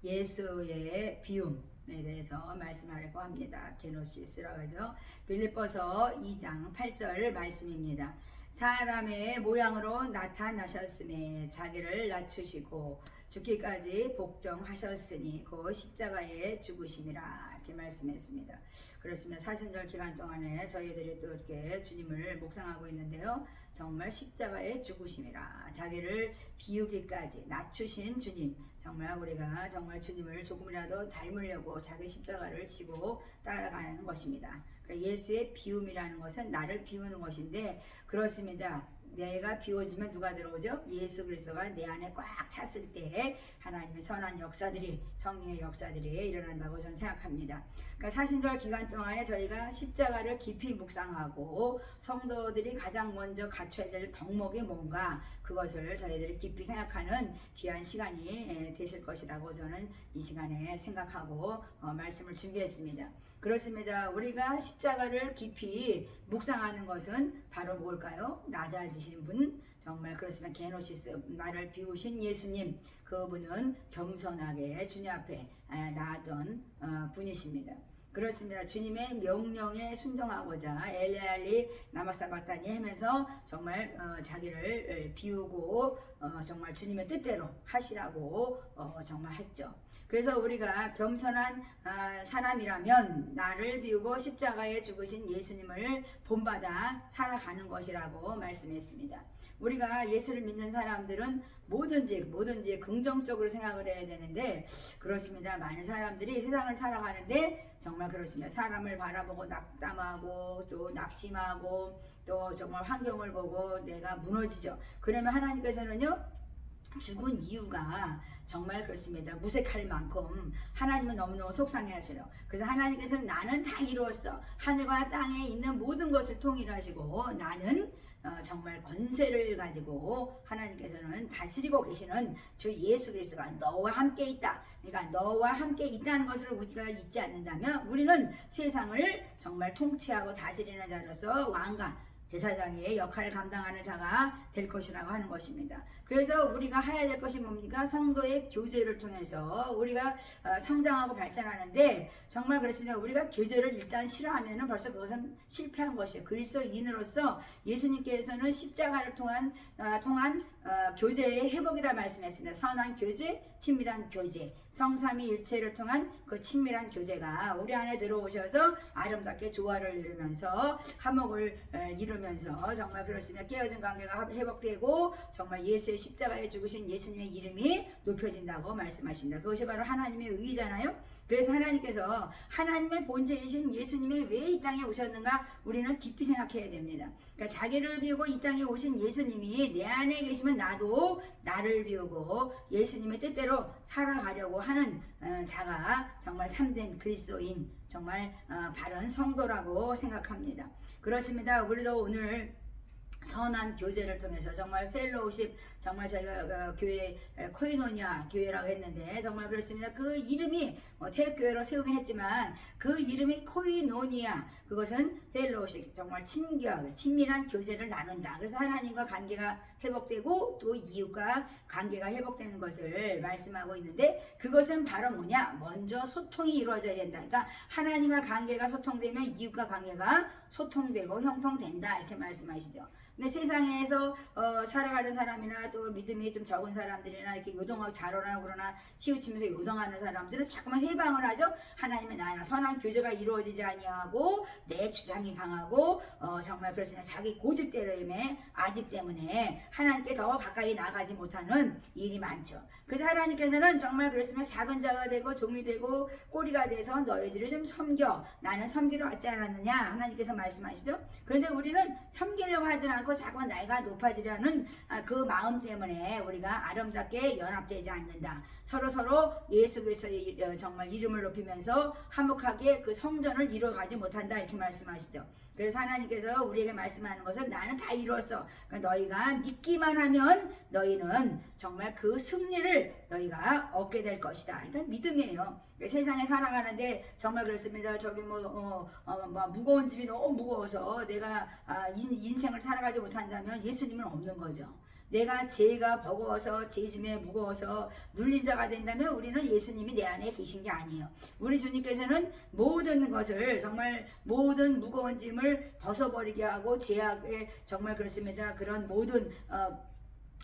예수의 비움에 대해서 말씀하려고 합니다. 게노시스라고 하죠. 빌립보서 2장 8절 말씀입니다. 사람의 모양으로 나타나셨음에 자기를 낮추시고 죽기까지 복종하셨으니 그 십자가에 죽으심이라 이렇게 말씀했습니다. 그렇습니다. 사순절 기간 동안에 저희들이 또 이렇게 주님을 묵상하고 있는데요. 정말 십자가에 죽으심이라 자기를 비우기까지 낮추신 주님, 정말 우리가 정말 주님을 조금이라도 닮으려고 자기 십자가를 지고 따라가는 것입니다. 그러니까 예수의 비움이라는 것은 나를 비우는 것인데 그렇습니다. 내가 비워지면 누가 들어오죠? 예수 그리스도가 내 안에 꽉 찼을 때 하나님의 선한 역사들이, 성령의 역사들이 일어난다고 저는 생각합니다. 그러니까 사순절 기간 동안에 저희가 십자가를 깊이 묵상하고 성도들이 가장 먼저 갖춰야 될 덕목이 뭔가, 그것을 저희들이 깊이 생각하는 귀한 시간이 되실 것이라고 저는 이 시간에 생각하고 말씀을 준비했습니다. 그렇습니다. 우리가 십자가를 깊이 묵상하는 것은 바로 뭘까요? 낮아지신 분, 정말 그렇습니다. 게노시스, 나를 비우신 예수님, 그분은 겸손하게 주님 앞에 나았던 분이십니다. 그렇습니다. 주님의 명령에 순종하고자 엘레알리 나마사바타니 하면서 정말 자기를 비우고 정말 주님의 뜻대로 하시라고 정말 했죠. 그래서 우리가 겸손한 사람이라면 나를 비우고 십자가에 죽으신 예수님을 본받아 살아가는 것이라고 말씀했습니다. 우리가 예수를 믿는 사람들은 뭐든지 긍정적으로 생각을 해야 되는데 그렇습니다. 많은 사람들이 세상을 살아가는데 정말 그렇습니다. 사람을 바라보고 낙담하고 또 낙심하고 또 정말 환경을 보고 내가 무너지죠. 그러면 하나님께서는요, 죽은 이유가 정말 그렇습니다. 무색할 만큼 하나님은 너무너무 속상해 하세요. 그래서 하나님께서는 나는 다 이루었어. 하늘과 땅에 있는 모든 것을 통일하시고 나는 정말 권세를 가지고 하나님께서는 다스리고 계시는 주 예수 그리스도가 너와 함께 있다. 그러니까 너와 함께 있다는 것을 우리가 잊지 않는다면 우리는 세상을 정말 통치하고 다스리는 자로서 왕과 제사장의 역할을 감당하는 자가 될 것이라고 하는 것입니다. 그래서 우리가 해야 될 것이 뭡니까? 성도의 교제를 통해서 우리가 성장하고 발전하는데 정말 그렇습니다. 우리가 교제를 일단 싫어하면 벌써 그것은 실패한 것이에요. 그리스도인으로서 예수님께서는 십자가를 통한 교제의 회복이라 말씀했습니다. 선한 교제, 친밀한 교제, 성삼위일체를 통한 그 친밀한 교제가 우리 안에 들어오셔서 아름답게 조화를 이루면서 화목을 이루면서 정말 그렇습니다. 깨어진 관계가 회복되고 정말 예수의 십자가에 죽으신 예수님의 이름이 높여진다고 말씀하십니다. 그것이 바로 하나님의 의잖아요. 그래서 하나님께서 하나님의 본체이신 예수님이 왜 이 땅에 오셨는가 우리는 깊이 생각해야 됩니다. 그러니까 자기를 비우고 이 땅에 오신 예수님이 내 안에 계시면 나도 나를 비우고 예수님의 뜻대로 살아가려고 하는 자가 정말 참된 그리스도인, 정말 바른 성도라고 생각합니다. 그렇습니다. 우리도 오늘 선한 교제를 통해서 정말 펠로우십, 정말 저희가 교회 코이노니아 교회라고 했는데 정말 그렇습니다. 그 이름이 태극교회로 세우긴 했지만 그 이름이 코이노니아, 그것은 펠로우십, 정말 친밀한 교제를 나눈다. 그래서 하나님과 관계가 회복되고 또 이웃과 관계가 회복되는 것을 말씀하고 있는데 그것은 바로 뭐냐? 먼저 소통이 이루어져야 된다. 그러니까 하나님과 관계가 소통되면 이웃과 관계가 소통되고 형통된다, 이렇게 말씀하시죠. 근데 세상에서 살아가는 사람이나 또 믿음이 좀 적은 사람들이나 이렇게 요동하고 자로나 그러나 치우치면서 요동하는 사람들은 자꾸만 회방을 하죠. 하나님의 나라 선한 교제가 이루어지지 아니하고 내 주장이 강하고 정말 그렇습니다. 자기 고집대로임에 아집 때문에 하나님께 더 가까이 나가지 못하는 일이 많죠. 그래서 하나님께서는 정말 그렇습니다. 작은 자가 되고 종이 되고 꼬리가 돼서 너희들을 좀 섬겨. 나는 섬기러 왔지 않았느냐 하나님께서 말씀하시죠. 그런데 우리는 섬기려고 하지 않고 자꾸만 나이가 높아지려는 그 마음 때문에 우리가 아름답게 연합되지 않는다. 서로 예수 그리스도의 정말 이름을 높이면서 화목하게 그 성전을 이루어가지 못한다, 이렇게 말씀하시죠. 그래서 하나님께서 우리에게 말씀하는 것은 나는 다 이루었어. 그러니까 너희가 믿기만 하면 너희는 정말 그 승리를 너희가 얻게 될 것이다. 그러니까 믿음이에요. 세상에 살아가는데 정말 그렇습니다. 저기 무거운 짐이 너무 무거워서 내가 인생을 살아가지 인정하지 못한다면 예수님은 없는 거죠. 내가 죄가 버거워서 죄짐에 무거워서 눌린 자가 된다면 우리는 예수님이 내 안에 계신 게 아니에요. 우리 주님께서는 모든 것을 정말 모든 무거운 짐을 벗어버리게 하고 죄악에 정말 그렇습니다. 그런 모든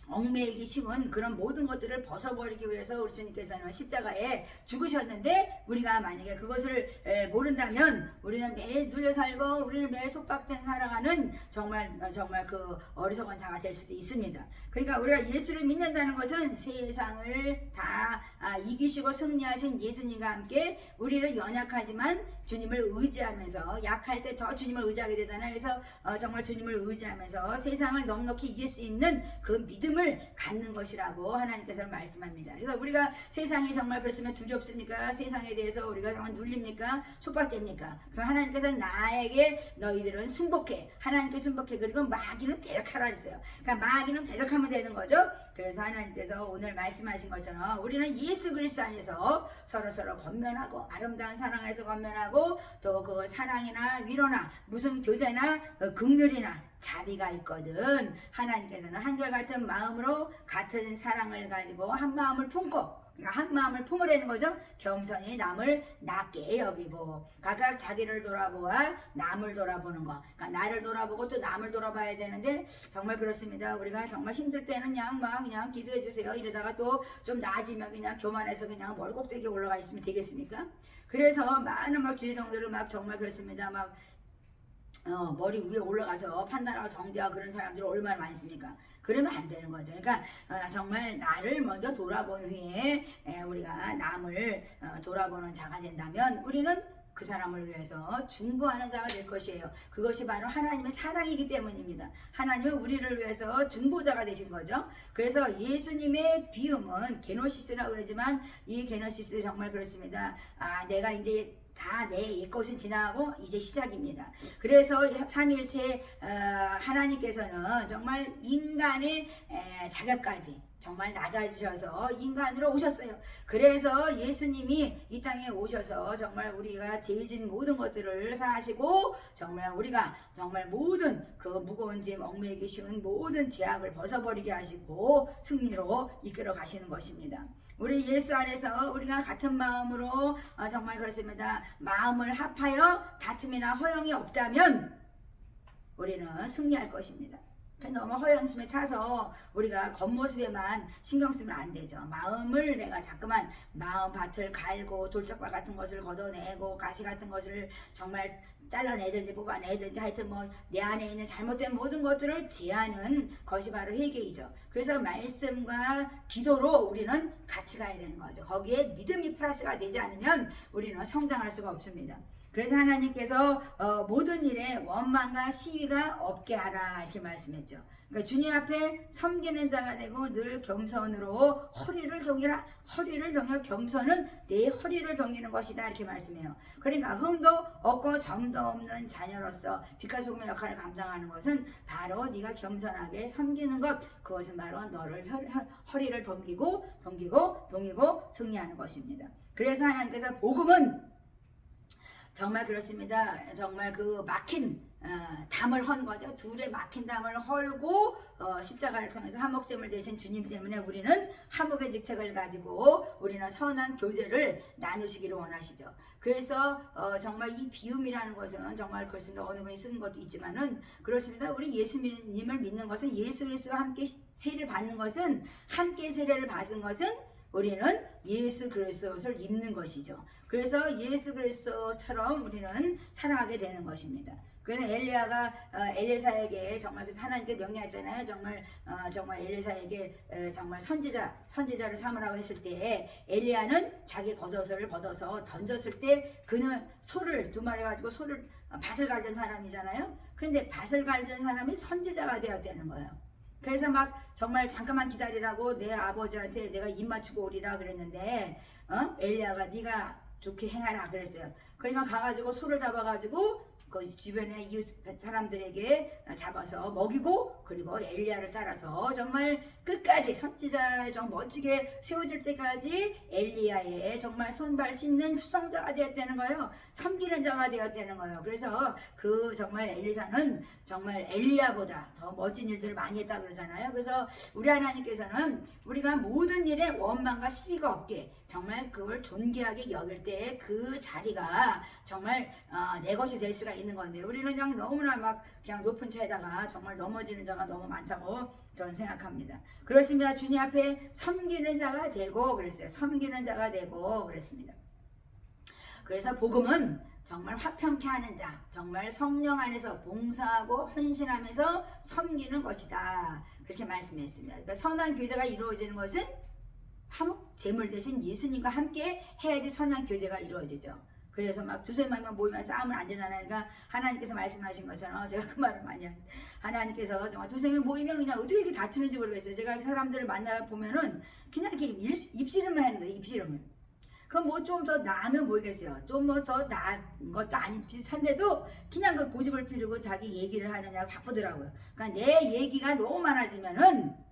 얽매이기 쉬운 그런 모든 것들을 벗어버리기 위해서 우리 주님께서는 십자가에 죽으셨는데 우리가 만약에 그것을 모른다면 우리는 매일 눌려 살고 우리는 매일 속박된 살아가는 정말 그 어리석은 자가 될 수도 있습니다. 그러니까 우리가 예수를 믿는다는 것은 세상을 다 이기시고 승리하신 예수님과 함께 우리는 연약하지만 주님을 의지하면서 약할 때 더 주님을 의지하게 되잖아요. 그래서 정말 주님을 의지하면서 세상을 넉넉히 이길 수 있는 그 믿음을 갖는 것이라고 하나님께서 말씀합니다. 그래서 우리가 세상이 정말 그렇으면 두렵습니까? 세상에 대해서 우리가 정말 눌립니까? 속박됩니까? 그럼 하나님께서는 나에게 너희들은 순복해. 하나님께 순복해. 그리고 마귀는 대적하라 그랬어요. 그러니까 마귀는 대적하면 되는 거죠. 그래서 하나님께서 오늘 말씀하신 것처럼 우리는 예수 그리스도 안에서 서로 권면하고 아름다운 사랑 안에서 권면하고 또 그 사랑이나 위로나 무슨 교제나 긍휼이나 자비가 있거든. 하나님께서는 한결같은 마음으로 같은 사랑을 가지고 한 마음을 품고, 그러니까 한 마음을 품으라는 거죠. 겸손히 남을 낮게 여기고 각각 자기를 돌아보아 남을 돌아보는 거. 그러니까 나를 돌아보고 또 남을 돌아봐야 되는데 정말 그렇습니다. 우리가 정말 힘들 때는 그냥 기도해 주세요. 이러다가 또 좀 나아지면 그냥 교만해서 그냥 멀꼭대기에 올라가 있으면 되겠습니까? 그래서 많은 주의 정도를 정말 그렇습니다. 머리 위에 올라가서 판단하고 정죄하고 그런 사람들이 얼마나 많습니까? 그러면 안 되는 거죠. 그러니까 정말 나를 먼저 돌아본 후에 우리가 남을 돌아보는 자가 된다면 우리는 그 사람을 위해서 중보하는 자가 될 것이에요. 그것이 바로 하나님의 사랑이기 때문입니다. 하나님은 우리를 위해서 중보자가 되신 거죠. 그래서 예수님의 비음은 게노시스라고 그러지만 이 게노시스 정말 그렇습니다. 내가 이제 다 내 옛것은 지나고 이제 시작입니다. 그래서 삼위일체 하나님께서는 정말 인간의 자격까지 정말 낮아지셔서 인간으로 오셨어요. 그래서 예수님이 이 땅에 오셔서 정말 우리가 죄진 모든 것들을 사하시고 정말 우리가 정말 모든 그 무거운 짐 얽매이기 쉬운 모든 죄악을 벗어버리게 하시고 승리로 이끌어 가시는 것입니다. 우리 예수 안에서 우리가 같은 마음으로 정말 그렇습니다. 마음을 합하여 다툼이나 허영이 없다면 우리는 승리할 것입니다. 너무 허영심에 차서 우리가 겉모습에만 신경 쓰면 안 되죠. 마음을 내가 자꾸만 마음밭을 갈고 돌짝과 같은 것을 걷어내고 가시 같은 것을 정말 잘라내든지 뽑아내든지 하여튼 내 안에 있는 잘못된 모든 것들을 제하는 것이 바로 회개이죠. 그래서 말씀과 기도로 우리는 같이 가야 되는 거죠. 거기에 믿음이 플러스가 되지 않으면 우리는 성장할 수가 없습니다. 그래서 하나님께서 모든 일에 원망과 시위가 없게 하라 이렇게 말씀했죠. 그러니까 주님 앞에 섬기는 자가 되고 늘 겸손으로 허리를 동이라. 허리를 동여 겸손은 내 허리를 동이는 것이다 이렇게 말씀해요. 그러니까 흠도 없고 점도 없는 자녀로서 빛과 소금의 역할을 감당하는 것은 바로 네가 겸손하게 섬기는 것. 그것은 바로 너를 허리를 동이고 승리하는 것입니다. 그래서 하나님께서 복음은 정말 그렇습니다. 정말 그 막힌 담을 헌 거죠. 둘의 막힌 담을 헐고 십자가를 통해서 화목제물 되신 주님 때문에 우리는 화목의 직책을 가지고 우리는 선한 교제를 나누시기를 원하시죠. 그래서 정말 이 비움이라는 것은 정말 그렇습니다. 어느 분이 쓰는 것도 있지만은 그렇습니다. 우리 예수님을 믿는 것은 예수 그리스도와 함께 세례를 받는 것은 함께 세례를 받은 것은 우리는 예수 그리스도를 입는 것이죠. 그래서 예수 그리스도처럼 우리는 살아가게 되는 것입니다. 그래서 엘리야가 엘리사에게 정말 하나님께 명령했잖아요. 정말 엘리사에게 정말 선지자를 삼으라고 했을 때 엘리야는 자기 겉옷을 벗어서 던졌을 때 그는 소를 두 마리 가지고 소를 밭을 갈던 사람이잖아요. 그런데 밭을 갈던 사람이 선지자가 되었다는 거예요. 그래서 정말 잠깐만 기다리라고 내 아버지한테 내가 입 맞추고 오리라 그랬는데 엘리야가 네가 좋게 행하라 그랬어요. 그러니까 가가지고 소를 잡아가지고 그 주변의 이웃 사람들에게 잡아서 먹이고, 그리고 엘리야를 따라서 정말 끝까지 선지자 정 멋지게 세워질 때까지 엘리야의 정말 손발 씻는 수종자가 되었다는 거예요. 섬기는 자가 되었다는 거예요. 그래서 그 정말 엘리사는 정말 엘리야보다 더 멋진 일들을 많이 했다 그러잖아요. 그래서 우리 하나님께서는 우리가 모든 일에 원망과 시비가 없게 정말 그걸 존귀하게 여길 때 그 자리가 정말 내 것이 될 수가 있는 건데, 우리는 그냥 너무나 막 그냥 높은 차에다가 정말 넘어지는 자가 너무 많다고 저는 생각합니다. 그렇습니다. 주님 앞에 섬기는 자가 되고 그랬어요. 섬기는 자가 되고 그랬습니다. 그래서 복음은 정말 화평케 하는 자, 정말 성령 안에서 봉사하고 헌신하면서 섬기는 것이다, 그렇게 말씀했습니다. 그러니까 선한 교제가 이루어지는 것은 화목 제물 대신 예수님과 함께 해야지 선한 교제가 이루어지죠. 그래서 막 두세 명만 모이면 싸우면 안 되잖아요. 그러니까 하나님께서 말씀하신 것처럼, 제가 그 말을 많이 합니다. 하나님께서 정말 두세 명 모이면 그냥 어떻게 이렇게 다투는지 모르겠어요. 제가 사람들을 만나 보면은 그냥 이렇게 입씨름을 하는 거예요. 입씨름을. 그럼 뭐 좀 더 나으면 모르겠어요. 좀 뭐 더 나은 것도 아닌 비슷한데도 그냥 그 고집을 피우고 자기 얘기를 하느냐고 바쁘더라고요. 그러니까 내 얘기가 너무 많아지면은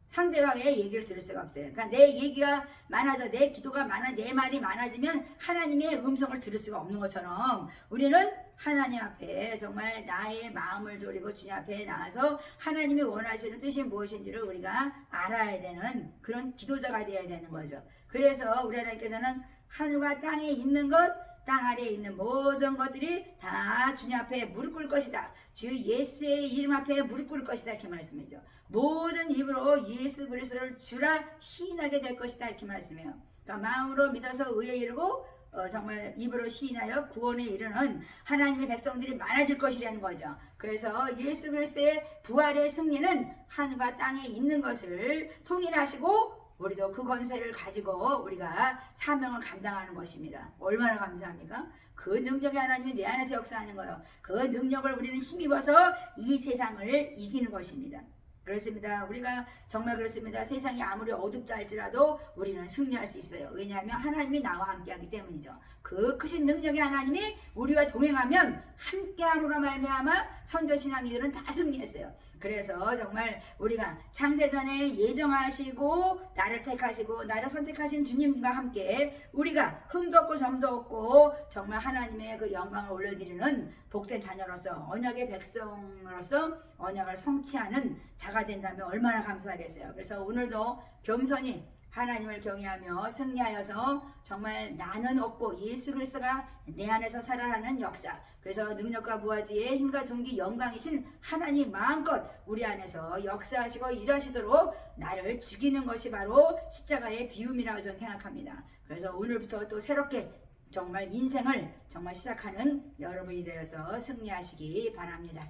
상대방의 얘기를 들을 수가 없어요. 그러니까 내 얘기가 많아져, 내 기도가 많아, 내 말이 많아지면 하나님의 음성을 들을 수가 없는 것처럼, 우리는 하나님 앞에 정말 나의 마음을 졸이고 주님 앞에 나와서 하나님이 원하시는 뜻이 무엇인지를 우리가 알아야 되는 그런 기도자가 되어야 되는 거죠. 그래서 우리 하나님께서는 하늘과 땅에 있는 것, 땅 아래에 있는 모든 것들이 다 주님 앞에 무릎 꿇을 것이다. 주 예수의 이름 앞에 무릎 꿇을 것이다, 이렇게 말씀이죠. 모든 입으로 예수 그리스도를 주라 시인하게 될 것이다, 이렇게 말씀해요. 그러니까 마음으로 믿어서 의에 이르고 정말 입으로 시인하여 구원에 이르는 하나님의 백성들이 많아질 것이라는 거죠. 그래서 예수 그리스도의 부활의 승리는 하늘과 땅에 있는 것을 통일하시고 우리도 그 권세를 가지고 우리가 사명을 감당하는 것입니다. 얼마나 감사합니까? 그 능력이 하나님이 내 안에서 역사하는 거예요. 그 능력을 우리는 힘입어서 이 세상을 이기는 것입니다. 그렇습니다. 우리가 정말 그렇습니다. 세상이 아무리 어둡다 할지라도 우리는 승리할 수 있어요. 왜냐하면 하나님이 나와 함께하기 때문이죠. 그 크신 능력의 하나님이 우리와 동행하면 함께함으로 말미암아 선조신앙이들은 다 승리했어요. 그래서 정말 우리가 창세전에 예정하시고 나를 택하시고 나를 선택하신 주님과 함께 우리가 흠도 없고 점도 없고 정말 하나님의 그 영광을 올려드리는 복된 자녀로서, 언약의 백성으로서 언약을 성취하는 자가 된다면 얼마나 감사하겠어요. 그래서 오늘도 겸손히 하나님을 경외하며 승리하여서 정말 나는 없고 예수 그리스도가 내 안에서 살아가는 역사, 그래서 능력과 부하지의 힘과 존귀 영광이신 하나님 마음껏 우리 안에서 역사하시고 일하시도록 나를 죽이는 것이 바로 십자가의 비움이라고 저는 생각합니다. 그래서 오늘부터 또 새롭게 정말 인생을 정말 시작하는 여러분이 되어서 승리하시기 바랍니다.